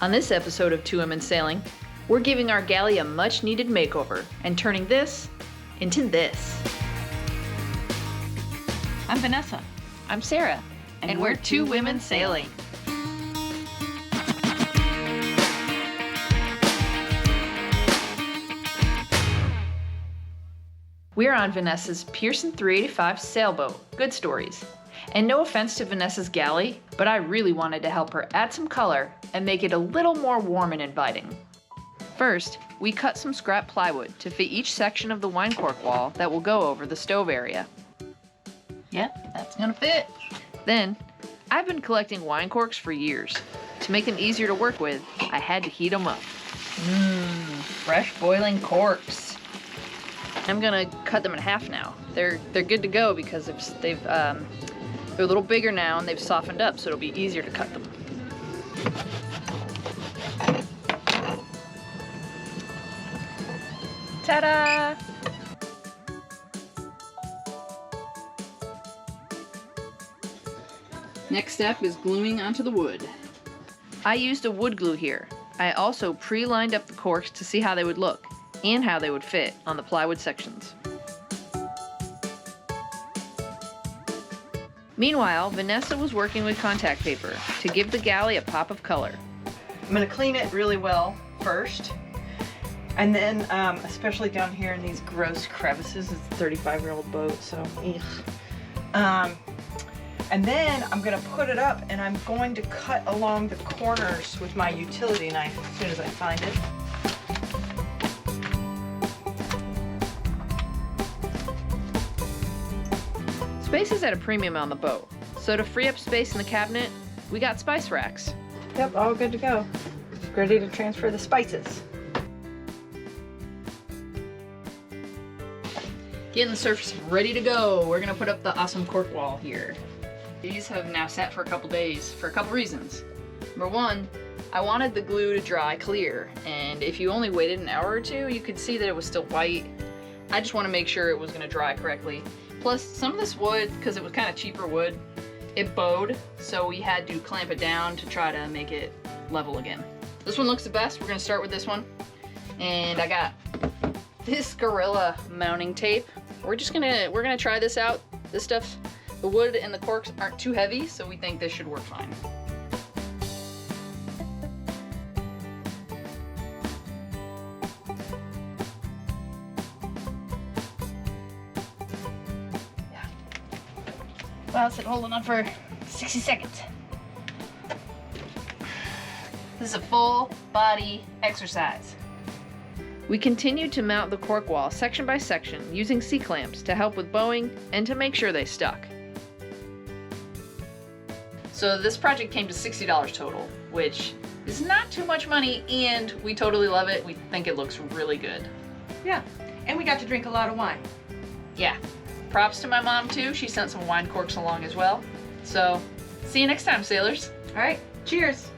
On this episode of Two Women Sailing, we're giving our galley a much needed makeover and turning this into this. I'm Vanessa. I'm Sara. And we're Two Women Sailing. We're on Vanessa's Pearson 385 sailboat, Good Stories. And no offense to Vanessa's galley, but I really wanted to help her add some color and make it a little more warm and inviting. First, we cut some scrap plywood to fit each section of the wine cork wall that will go over the stove area. Yep, that's gonna fit. Then, I've been collecting wine corks for years. To make them easier to work with, I had to heat them up. Fresh boiling corks. I'm gonna cut them in half now. They're good to go because they're a little bigger now and they've softened up, so it'll be easier to cut them. Ta-da! Next step is gluing onto the wood. I used a wood glue here. I also pre-lined up the corks to see how they would look and how they would fit on the plywood sections. Meanwhile, Vanessa was working with contact paper to give the galley a pop of color. I'm going to clean it really well first. And then, especially down here in these gross crevices, it's a 35-year-old boat, so and then I'm going to put it up and I'm going to cut along the corners with my utility knife as soon as I find it. Space is at a premium on the boat, so to free up space in the cabinet, we got spice racks. Yep, all good to go. Ready to transfer the spices. Getting the surface ready to go. We're gonna put up the awesome cork wall here. These have now sat for a couple days for a couple reasons. Number one, I wanted the glue to dry clear, and if you only waited an hour or two, you could see that it was still white. I just want to make sure it was gonna dry correctly. Plus, some of this wood, because it was kind of cheaper wood, it bowed, so we had to clamp it down to try to make it level again. This one looks the best. We're gonna start with this one. And I got this Gorilla mounting tape. We're gonna try this out. This stuff, the wood and the corks aren't too heavy, so we think this should work fine. Well, it's holding on for 60 seconds. This is a full body exercise. We continued to mount the cork wall section by section using C-clamps to help with bowing and to make sure they stuck. So this project came to $60 total, which is not too much money, and we totally love it. We think it looks really good. Yeah, and we got to drink a lot of wine. Yeah. Props to my mom too. She sent some wine corks along as well. So, see you next time, sailors. All right, cheers.